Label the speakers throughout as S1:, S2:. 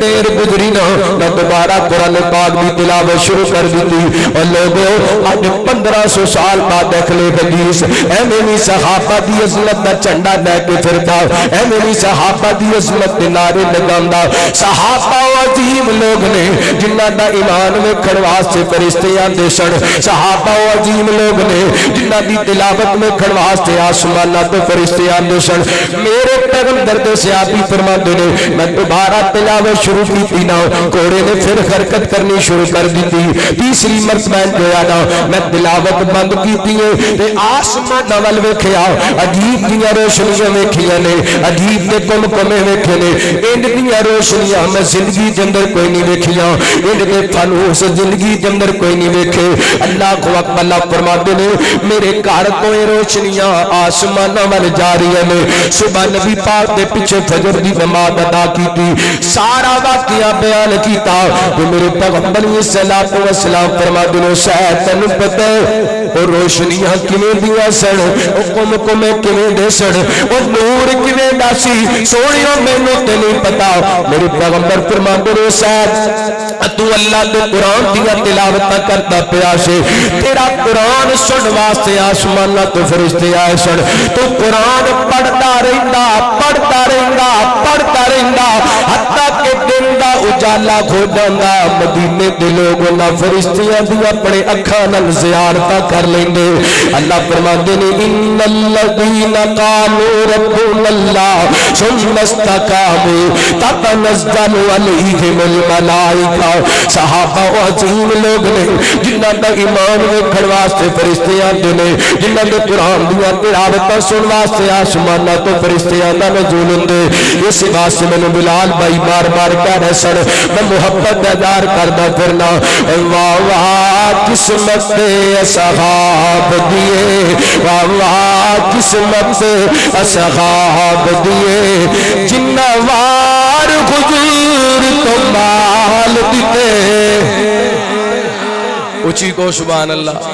S1: دیر گزری نہ میں دوبارہ قرآن پاک دی تلاوت شروع کر دیتی اور لوگوں آج 1500 سال بعد اکھلے حدیث اے میری صحابہ دی عظمت دا چنڈا لے کے پھردا اے میری صحابہ دی عظمت دے نعرے لگاندا صحابہ عظیم لوگ نے جنہاں دا ایمان ویکھن واسطے فرشتے آندے سن صحابہ عظیم لوگ نے جنہاں دی تلاوت ویکھن واسطے آسماناں تو فرشتے آندے سن میرے پیغمبر دے صحابی فرماندے نے میں دوبارہ تلاوت شروع کی نا گھوڑے نے پھر حرکت کرنی شروع کر دی تیسری مرتبہ گیا نا میں تلاوت بند کی تے آسمان نال ویکھیا عجیب دیاں روشنیاں ویکھیاں نے عجیب دے کم کمے ویکھے نے انج دیاں روشنیاں میں زندگی دے اندر کوئی نہیں ویکھیاں انج دے فانوس زندگی دے اندر کوئی نہیں ویکھے اللہ اکبر اللہ فرماتے نے میرے گھر تو روشنیاں آسمان وال جا رہی نے صبح نبی پاک دے پیچھے فجر دی نماز ادا کی سارا واقعہ بیان کیتا تو میرے پیغمبر صلی اللہ علیہ وسلم فرماتے نے شاید تینوں پتہ اور روشنیاں کیویں دیاں سن او کم کم کیویں دے سن او نور کیویں دا سی سونیا مینوں تے نہیں پتا میرے پیغمبر فرماتے نے شاید تو اللہ دے قرآن دیا تلاوت کرتا پیا سے تیرا قرآن سن واسطے آسماناں تو فرشتے آئے سن تو قرآن پڑھتا رہندا حتیٰ کہ دن دا اجالا کھو جاندا مدینے دے لوگ انہاں فرشتیاں دی اپنے اکھاں نال زیارتاں کر لیندے اللہ فرماندے نے ان الذین قالوا ربنا اللہ ثم استقاموا تتنزل علیہم الملائکہ صحابہ عظیم لوگ نے جنہاں دا ایمان ویکھن واسطے فرشتے آندے نے جنہاں دے قرآن دیاں تلاوتاں سن واسطے آسماناں تو فرشتیاں دا نزول ہوندے اس واسطے میں بلال بھائی بار بار کہہ رہے سن میں محبت ادار کردا پھرنا واہ واہ قسمت اصحاب دیے واہ واہ قسمت اصحاب دیے جنہ وار حضور تو مال دیتے اچھی کو سبحان اللہ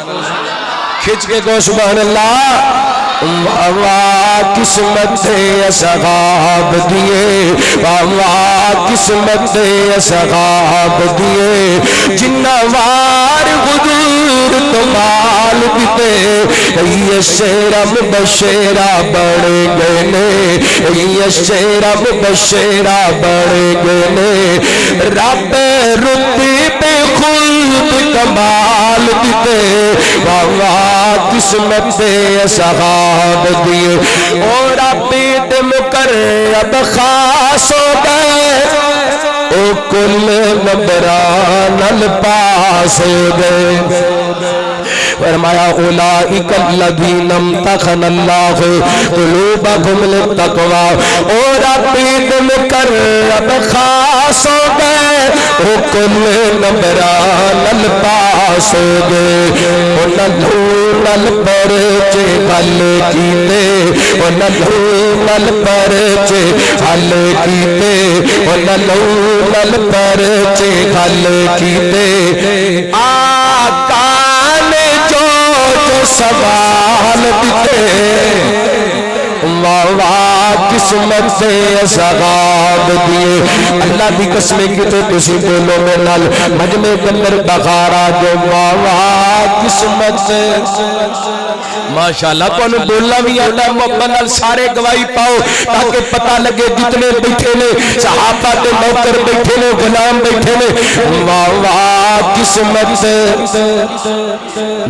S1: کھچ کے کو سبحان اللہ واہ قسمت اصحاب دیے واہ قسمت اصحاب دیے جنہ وار حضور تو مال دیتے یہ شیرہ مبشرہ بڑھ گئے نے یہ شیرہ مبشرہ بڑھ گئے نے رب رتبے خود کمال دیتے واہ قسمت اصحاب دیے اور عبید مقرب خاص ہو گئے او کل نبران الپاس ہو گئے فرمایا اولئک الذین امتحن اللہ قلوبہم للتقوی اور عبید مقرب خاص ہو گئے او کل نبران الپاس ہو گئے نل پرچے حل کیتے نل پرچے حل کیتے نل پرچے حل کیتے آقا نے جو سوال دیتے واہ واہ قسمت سے اصحاب دیے اللہ دی قسمیں کی تو تسی بولو میں نال مجمع کندر بخارا جو واہ واہ قسمت سے ماشاءاللہ تو انہوں بولنا بھی آتا ہے محبت نال سارے گواہی پاؤ تاکہ پتہ لگے جتنے بیٹھے نے صحابہ دے نوکر بیٹھے نے غلام بیٹھے نے واہ واہ قسمت سے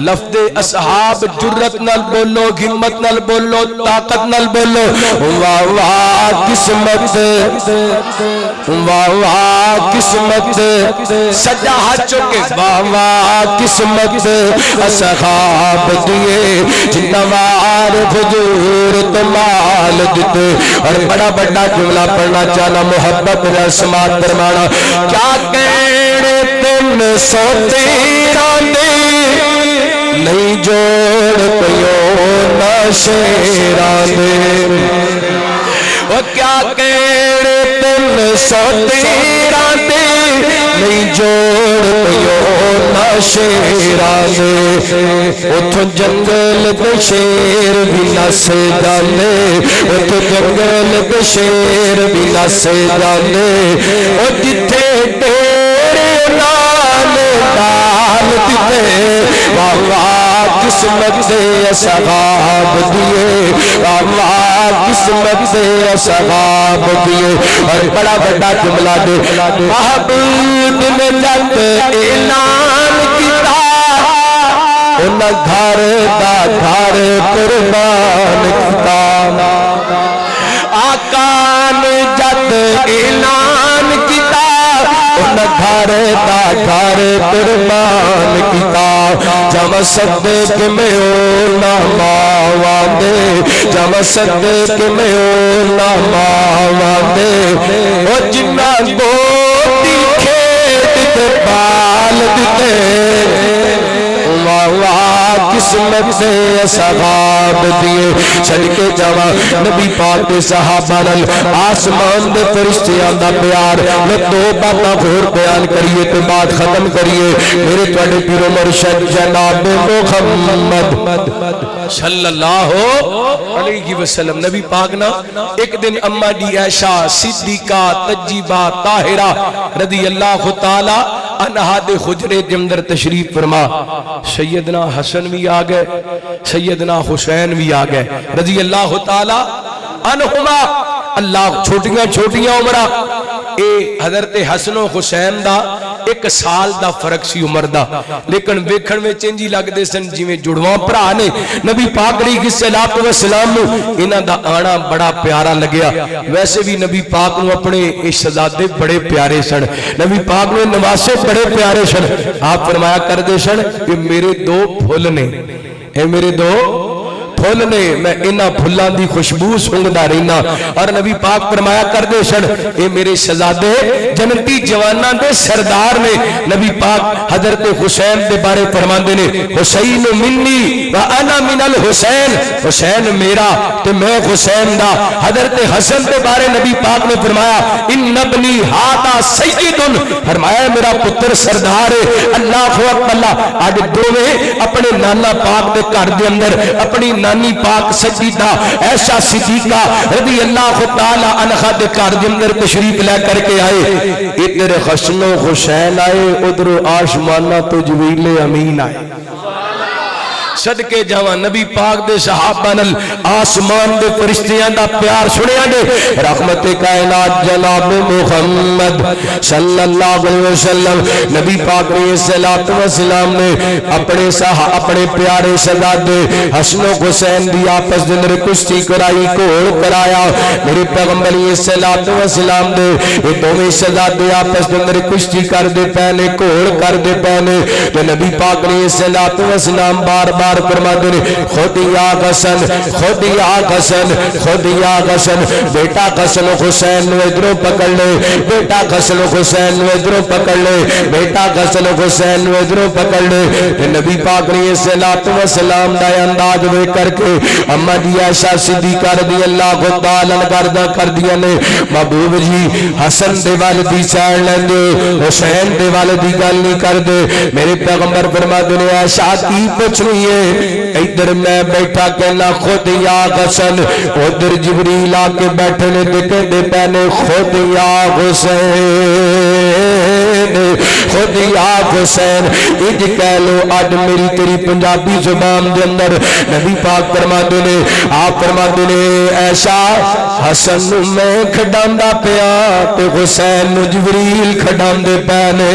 S1: لفظ اصحاب جرت نال بولو ہمت نال بولو طاقت نال بولو واہ واہ قسمت سے واہ واہ قسمت سے سجا ہاتھ چکے واہ واہ قسمت سے اصحاب دیے جنوار حضور تو مال دیتے اور بڑا بڑا جملہ پڑھنا چاہنا محبت رسمات فرمانا کیا کہنے تم سو تیرانے نہیں جوڑ پیو نہ شیرانے وہ کیا کہنے تم سو تیرانے نہیں جوڑ پیو نہ شیران اتھوں جنگل دے شیر بھی نس جانے اتھوں جنگل دے شیر بھی نس جانے او جتھے ڈیرے نال ڈال دیتے واہ قسمت دے اصحاب دیے واہ قسمت دے اصحاب دیے اور بڑا بڑا جملہ دے محبوب نے جب اعلان کیتا انہاں گھر دا گھر قربان کیتا آقا نے جب اعلان کیتا انہاں گھر دا گھر قربان کیتا جم صدق میں اولا ماواندے جم صدق میں اولا ماواندے او جنہ گوٹی کھیت تے بال دیتے واہ قسمت سے اصحاب دیے صدقے جاواں نبی پاک دے صحابہ نال آسمان دے فرشتیاں دا پیار میں دو باتاں اور بیان کریے تے بات ختم کریے میرے تواڈے پیر و مرشد جناب محمد صلی اللہ علیہ وسلم نبی پاک نا ایک دن اما دی عائشہ صدیقہ طیبہ طاہرہ رضی اللہ تعالی عنہا دے حجرے دے اندر تشریف فرما سیدنا حسن بھی آگئے سیدنا حسین بھی آگئے رضی اللہ تعالی عنہما اللہ چھوٹیاں عمرہ اے حضرت حسن و حسین دا ایک سال دا فرق سی عمر دا لیکن ویکھن میں چنجی لگ دے سن جی میں جڑواں پرا نے نبی پاک علیہ السلام نو انہاں دا آنا بڑا پیارا لگیا ویسے بھی نبی پاک نو اپنے شہزادے بڑے پیارے سن نبی پاک نو نواسے بڑے پیارے سن آپ فرمایا کر دے سن کہ میرے دو پھول نے اے میرے دو پھول نے میں انہاں پھلاں دی خوشبو سونگدا رہنا اور نبی پاک فرمایا کر دے سن اے میرے شہزادے جنتی جواناں دے سردار نے نبی پاک حضرت حسین دے بارے فرماندے نے حسین منی وانا من الحسین حسین میرا تے میں حسین دا حضرت حسن دے بارے نبی پاک نے فرمایا ان ابنی ھذا سید فرمایا میرا پتر سردار ہے اللہ اکبر اج دوویں اپنے نانا پاک دے گھر دے اندر اپنی نانی پاک سیدہ عائشہ صدیقہ رضی اللہ تعالی عنہا دے گھر دے اندر تشریف لے کر کے آئے ادھر حسن و حسین آئے ادھر آسمانہ تو جبریل امین آئے صدقے جاواں نبی پاک دے صحابہ نال آسمان دے فرشتیاں دا پیار سنیا دے رحمت کائنات جناب محمد صلی اللہ علیہ وسلم نبی پاک علیہ السلام نے اپنے پیارے شہزادے حسن و حسین دی آپس دے اندر کشتی کرائی کوڑ کرایا میرے پیغمبر علیہ السلام دے یہ دوویں شہزادے آپس دے اندر کشتی کر دے پہنے کوڑ کر دے پہنے تو نبی پاک علیہ السلام بار بار فرما دے خود یا حسن خود یا حسن خود یا حسن بیٹا حسن حسین نو ادھروں پکڑ لے بیٹا حسن حسین نو ادھروں پکڑ لے بیٹا حسن حسین نو ادھروں پکڑ لے نبی پاک علیہ السلام دا انداز ویکھ کر کے اما دی عائشہ صدیقہ رضی اللہ تعالی عنہا کر دیا نے محبوب جی حسن دے والدی چاڑ لیندے حسین دے والدی گل نہیں کر دے میرے پیغمبر فرما دے عائشہ کی پوچھنی ہے ادھر میں بیٹھا کہنا خود یا حسن ادھر جبریل آ کے بیٹھنے دے پہنے خود یا حسین خود یا حسین اج کہہ لو اج میری تیری پنجابی زبان دے اندر نبی پاک فرما دے نے آپ فرما دے نے ایسا حسن میں کھڈاندا پیا تے حسین نو جبریل کھڈاندے پہنے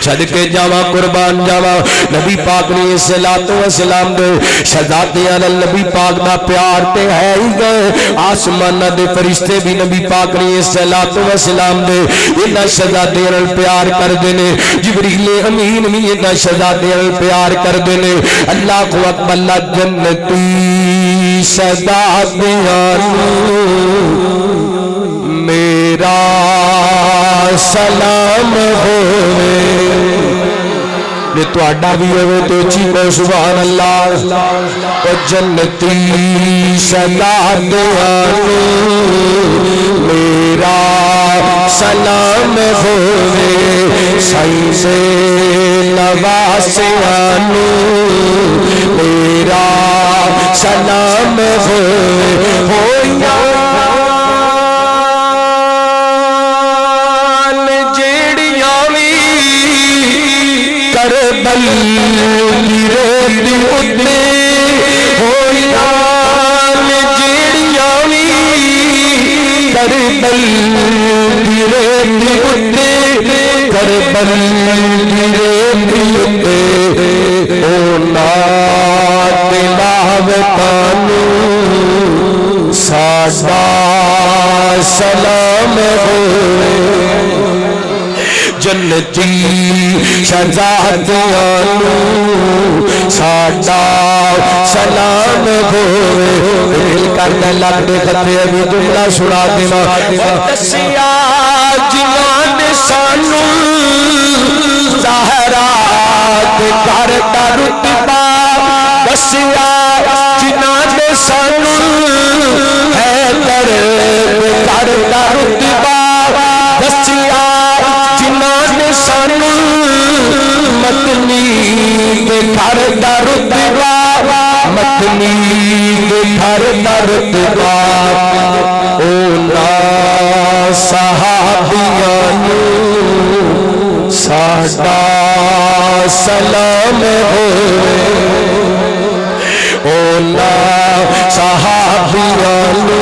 S1: صدقے جاواں قربان جاواں نبی پاک علیہ السلام دے شہزادیاں نال نبی پاک دا پیار تے ہے ہی گئے آسماناں دے فرشتے بھی نبی پاک علیہ السلام دے انہاں شہزادیاں نال پیار کردے نے جبریل امین بھی انہاں شہزادیاں نال پیار کردے نے اللہ اکبر اللہ جنتی شہزادیاں میرا سلام ہوئے نے تو اڈا بھی ہوئے تو چیکو سبحان اللہ او جنتی شہزادیاں میرا سلام ہوئے سائز نواسیانو میرا سلام ہوئے ہویا جیڑیاں وی کربل دی ریت اتے ہویا جیڑیاں وی کربل دی ریت اتے کربل دی ریت اتے اونا تلاوتانو ساڈا سلام ہوئے جنتی شہزادیانو ساڈا سلام ہوئے دل کرتا لگ دے خطے ابھی جملہ سنا دینا دسیا جنہاں نے سانو زہرا دے گھر دا رتبہ دسیا جنہاں نے سانو حیدر دے گھر دا رتبہ دسیا جنہاں نے سانو مدنی دے گھر دا رتبہ مدنی دے گھر دا رتبہ اونا صحابیانو ساڈا سلام ہوئے اونا صحابیانو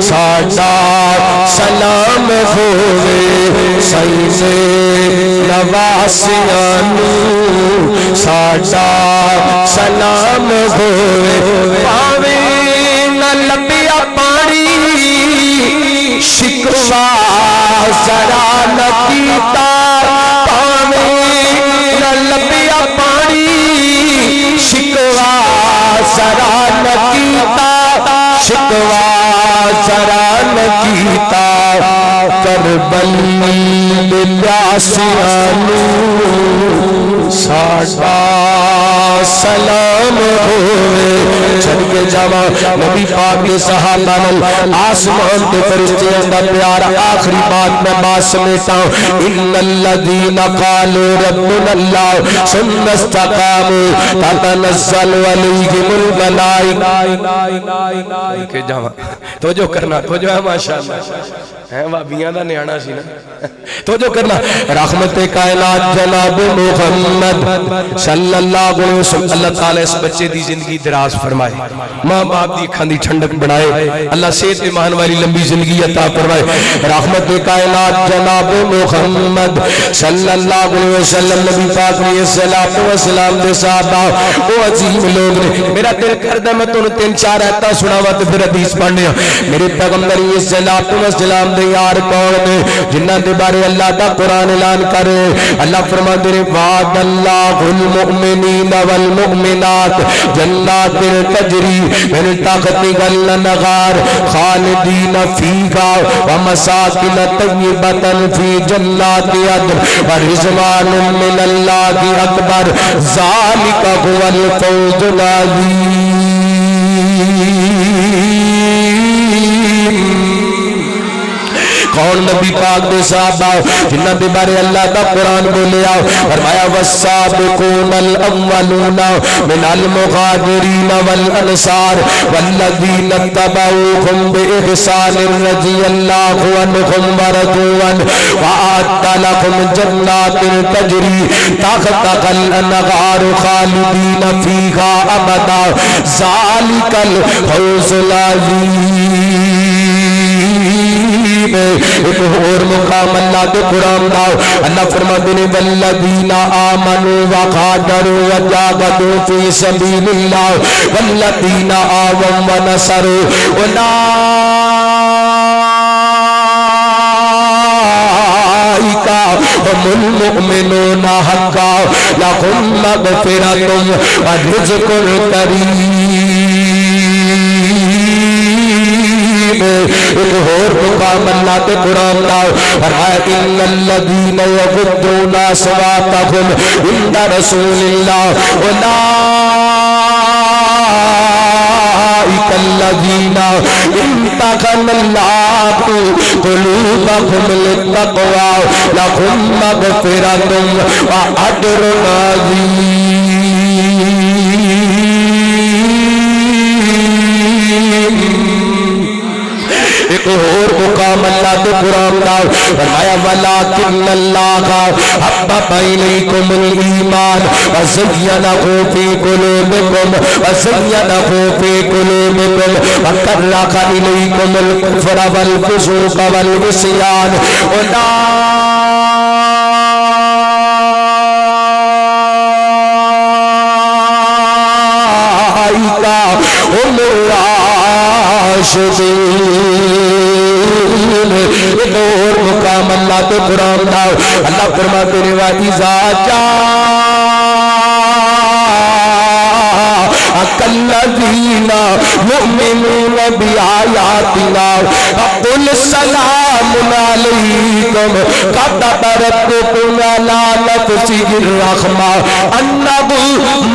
S1: ساڈا سلام ہوئے سائز نواسیانو ساڈا سلام ہوئے پاوے نہ لبیا پانی شکوا ذرا نہ کیتا پاوے نہ لبیا پانی شکوا ذرا نہ کیتا شکوا ذرا نہ کیتا کربل دے پیاسیانو ساڈا سلام ہوئے چل کے جاوا نبی پاک کے صحابہ نال آسمان تے فرشتیاں دا پیار آخری بات میں بات سمیتا ہوں ان الذین قالوا ربنا اللہ ثم استقاموا تتنزل علیہم الملائکہ کہ جاوا توجہ کرنا توجہ ہے ماشاءاللہ ہیں وابیاں دا نیانا سی نا توجہ کرنا رحمت کائنات جناب محمد صلی اللہ علیہ وسلم اللہ تعالیٰ اس بچے دی زندگی دراز فرمائے ماں باپ دی کھاندی ٹھنڈک بڑھائے اللہ صحت ایمان والی لمبی زندگی عطا فرمائے رحمت کائنات جناب محمد صلی اللہ علیہ وسلم نبی پاک علیہ السلام دے صحابہ وہ عظیم لوگ نے میرا دل کردہ میں تو تین چار آیتاں سناوا تو پھر حدیث پڑھنے میرے پیغمبر علیہ السلام دے یار کون نے جنہ دے بارے اللہ دا قرآن اعلان کرے اللہ فرما دے وعد اللہ المؤمنین والمؤمنات جنات تجری من تحتہا الانہار خالدین فیہا ومساکن طیبۃ فی جنات عدن ورضوان من اللہ اکبر ذالک هو الفوز العظیم کون نبی پاک دے صحابہ جنہ دے بارے اللہ دا قرآن بولے آؤ فرمایا والسابقون الاولون من المغادرین والانصار والذین اتبعوهم بإحسان رضی اللہ عنہم ورضوا وأعد لهم جنات تجری تحتہا الانہار خالدین فیہا ابدا ذالک الفوز العظیم ایک اور مقام اللہ کے قرآن داؤ اللہ فرما دینے والذین آمنوا وقادروا وجاہدوا فی سبیل اللہ والذین آووا ونصروا اولئک هم المؤمنون حقا لهم مغفرۃ ورزق کریم ایک اور مقام اللہ کے قرآن لاؤ فرمایا ان الذین یغضون اصواتهم عند رسول اللہ اولئک اولئک الذین امتحن اللہ قلوبہم للتقوی لہم مغفرۃ واجر عظیم۔ ایک اور مقام اللہ کے قرآن کا فرمایا وَلَٰكِنَّ اللَّهَ حَبَّبَ إِلَيْكُمُ الْإِيمَانَ وَزَيَّنَهُ فِي قُلُوبِكُمْ وَكَرَّهَ إِلَيْكُمُ الْكُفْرَ وَالْفُسُوقَ وَالْعِصْيَانَ أُولَٰئِكَ هُمُ الراشدون۔ ایک اور مقام اللہ کے قرآن دا اللہ فرماتے ہیں وَإِذَا جَاءَكَ الَّذِينَ يُؤْمِنُونَ بِآيَاتِنَا فَقُلْ سَلَامٌ عَلَيْكُمْ كَتَبَ رَبُّكُمْ عَلَى نَفْسِهِ الرَّحْمَةَ أَنَّهُ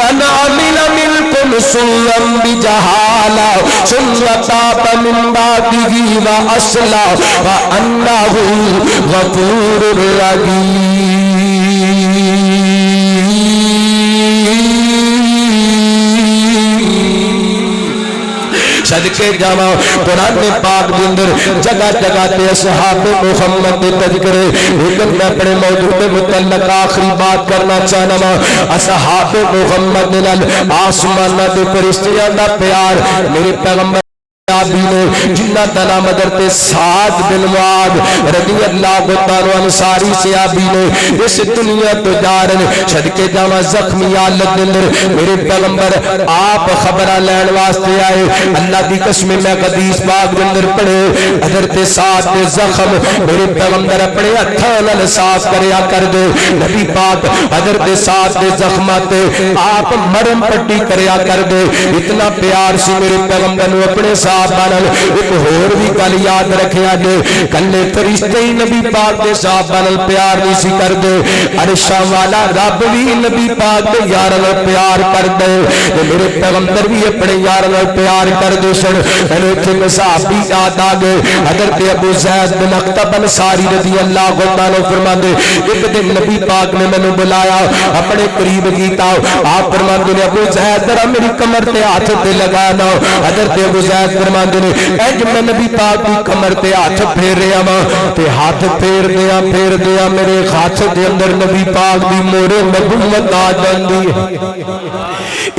S1: مَنْ عَمِلَ مِنكُمْ سُوءًا بِجَهَالَةٍ ثُمَّ تَابَ مِنْ بَعْدِهِ وَأَصْلَحَ فَأَنَّهُ غَفُورٌ رَحِيمٌ۔ صدقے جاواں قرآن پاک دے اندر جگہ جگہ تے اصحاب محمد دے تذکرے، لیکن میں اپنے موضوع کے متعلق آخری بات کرنا چاہنا وا اصحاب محمد نال آسماناں دے فرشتیاں دا پیار میرے پیغمبر جنہ تنام حضرت سعد بن معاذ رضی اللہ عنہ انصاری صحابی نے اس دنیا تو جارن صدقے جاواں زخمی حالت دے اندر میرے پیغمبر آپ خبراں لین واسطے آئے۔ اللہ دی قسم میں حدیث پاک دے اندر پڑھے حضرت سعد دے زخم میرے پیغمبر اپنے ہتھاں نال صاف کریا کر دے۔ نبی پاک حضرت سعد دے زخماں تے آپ مرم پٹی کریا کر دے۔ اتنا پیار سی میرے پیغمبر نو اپنے ساتھ ایک اور بھی گل یاد رکھیا جے کلے فرشتے ہی نبی پاک دے صحابہ نال پیار نہیں سی کر دے، عرشاں والا رب بھی نبی پاک دے یار نال پیار کر دے، میرے پیغمبر بھی اپنے یار نال پیار کر دے سن۔ میں تے صحابی یاد آ گئے حضرت ابو زید بن اخطب انصاری رضی اللہ عنہ فرماندے ایک دن نبی پاک نے مینوں بلایا اپنے قریب کیتا، آپ فرماندے نے ابو زید ذرا میری کمر تے ہاتھ تے لگانا۔ حضرت ابو زید فرماندے نے اج میں نبی پاک دی کمر تے ہاتھ پھیر رہا وا تے ہاتھ پھیر دیا میرے ہاتھ دے اندر نبی پاک دی مہر نبوت آ جاندی ہے۔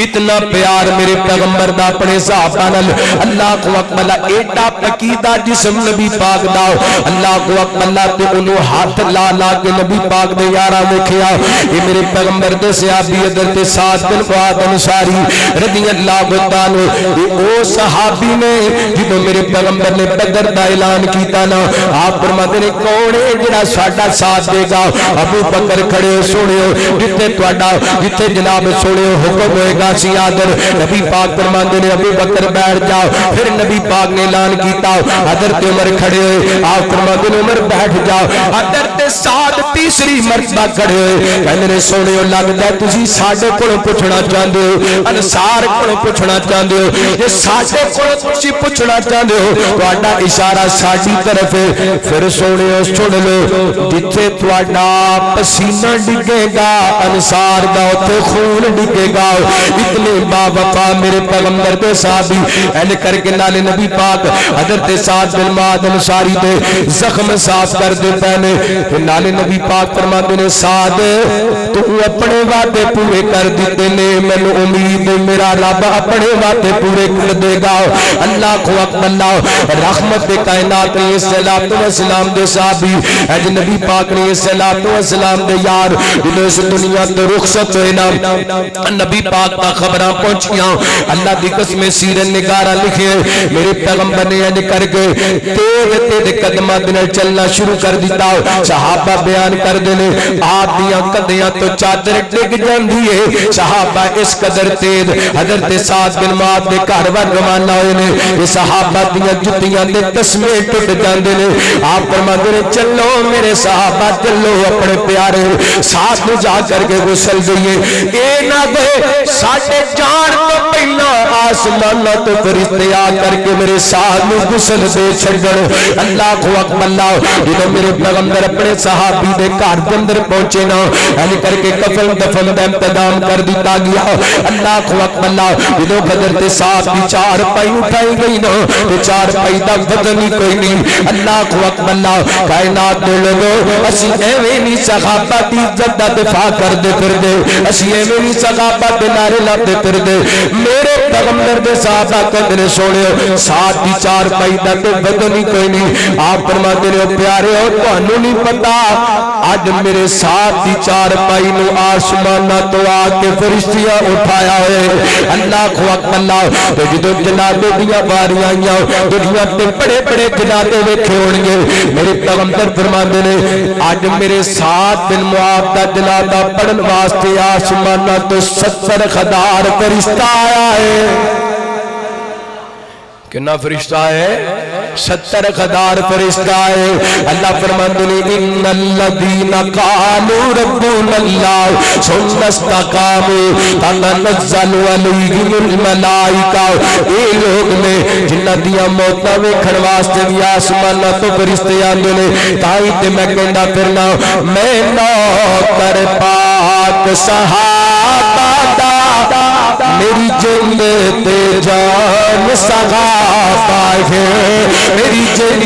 S1: اتنا پیار میرے پیغمبر دا اپنے صحابہ نال۔ اللہ کو اکبر ایڈا پکیدہ جسم نبی پاک دا، اللہ کو اکبر تے انہوں ہاتھ لا لا کے نبی پاک دے یارا ویکھیا۔ یہ میرے پیغمبر دے صحابی حضرت سعد بن معاذ انصاری رضی اللہ عنہ یہ او صحابی نے جب میرے پیغمبر نے بدر دا اعلان کیتا نا، آپ فرماتے نے کون ہے جڑا ساڈا ساتھ دے گا؟ ابو بکر کھڑے سنیو جتھے تہاڈا جتھے جناب سنیو حکم ہوئے گا سیادر۔ نبی پاک فرماندے نے ابو بکر بیٹھ جاؤ۔ پھر نبی پاک نے اعلان کیتا حضرت عمر کھڑے ہوئے، آپ فرماندے نے عمر بیٹھ جاؤ۔ حضرت سعد تیسری مرتبہ کھڑے ہوئے، کہندے نے سنیو لگدا تسی ساڈے کولوں پوچھنا چاہندے ہو، انصار کولوں پوچھنا چاہندے ہو، یہ ساڈے کولوں تسی پوچھنا چاہندے ہو، تہاڈا اشارہ ساڈی طرف ہے۔ پھر سنیو سن لو جتھے تہاڈا پسینہ ڈگے گا انصار دا اوتھے خون ڈگے گا۔ اتنے با وفا میرے پیغمبر دے صحابی این کر کے نالے نبی پاک حضرت سعد بن معاذ انصاری دے زخم صاف کر دے پہنے نالے نبی پاک فرماتے نے سعد تو اپنے وعدے پورے کر دیتے نے، مینوں امید میرا رب اپنے وعدے پورے کر دے گا۔ اللہ کو اکبر اللہ رحمت کائنات نے صلوات و سلام دے صحابی اج نبی پاک نے صلوات و سلام دے یار جنہوں اس دنیا تے رخصت ہوئے نا نبی پاک کا خبراں پہنچیاں۔ اللہ دی قسم سیرت نگارہ لکھے میرے پیغمبر نے اج کر کے تیز قدماں دے چلنا شروع کر دیتا۔ صحابہ بیان کر دے نے آپ دیاں کدیاں تو چادر ڈگ جاندی ہے۔ صحابہ اس قدر تیز حضرت سعد بن معاذ دے گھر ور روانہ ہوئے نے، یہ صحابہ دیاں جتیاں دے تسمے ٹوٹ جاندے نے۔ آپ فرماندے نے چلو میرے صحابہ چلو اپنے پیارے ساتھ جا کر کے غسل دئیے، اے نہ دے ساڈے جان تو پہلا آسماناں تو فرشتے آ کر کے میرے ساتھ میں غسل دے چھڑن اللہ اکبر اللہ جدوں میرے پیغمبر اپنے صحابی دے گھر دے اندر پہنچے نا ایویں کر کے کفن دفن دا انتظام کر دیتا گیا اللہ اکبر اللہ جدوں حضرت صاحب دی چار پائی اٹھائی گئی نا تے چار پائی دا وزن ہی کوئی نہیں اللہ اکبر اللہ کائنات دے لوگوں اسی ایویں نہیں صحابہ دی عزت دا دفاع کردے پھردے اسی ایویں نہیں صحابہ دے نعرے لاتے پھردے میرے پیغمبر دے صحابہ کہندے سونے ساتھ دی چار پائی دا تے وزن ہی کوئی نہیں آپ فرماتے نے پیارے ہو تانوں نہیں پتا اج میرے ساتھ دی چار پائی نو آسماناں تو آ کے فرشتیاں اٹھایا ہوئے اللہ اکبر اللہ تے جدوں جنازے دیاں باریاں آئیاں دنیا تے بڑے بڑے جنازے ویکھے ہون گے میرے پیغمبر فرماندے نے اج میرے ساتھ دن معاف دا جنازہ پڑھن واسطے آسماناں تو 70,000 فرشتہ آیا ہے کنا فرشتہ ہے 70,000 فرشتہ ہے اللہ فرماندے نے ان الذین قالوا ربنا اللہ ثم استقاموا تنزل علیہم الملائکہ اے لوگ نے جنہاں دیاں موتاں ویکھن واسطے بھی آسماناں تو فرشتے آندے نے تائی تے میں کہندا پھرنا میں نوکر پاک صحابہ دا میری جن تے جان صحابہ ہے میری جن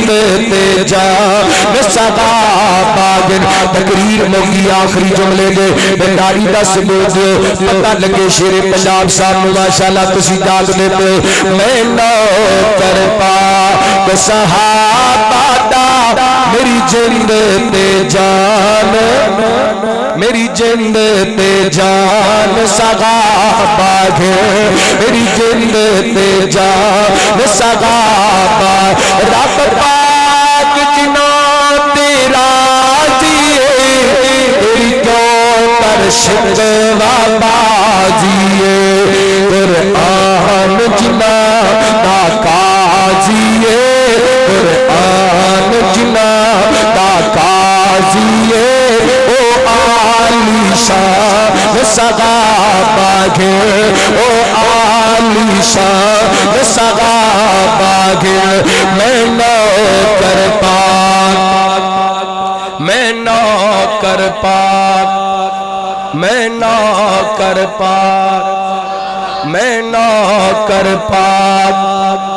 S1: تے جان صحابہ ہے تقریر موقعی آخری جملے دے بیداری دا ثبوت پتہ لگے شیر پنجاب صاحب ماشاءاللہ تسی جاگ دیتے میں نوکر پاک صحابہ دا میری جن تے جان میری جن تے جان صحابہ ہے میری جن تے جان صحابہ رب پاک جنا تیرا دیئے تیری کیوں پر شکوا بازیے قرآن جنا دا قاضیے قرآن جنا دا قاضیے او عالی شان صحابہ ہے او عالی شان صحابہ ہے میں نوکر پاک میں نوکر پاک میں نوکر پاک میں نوکر پاک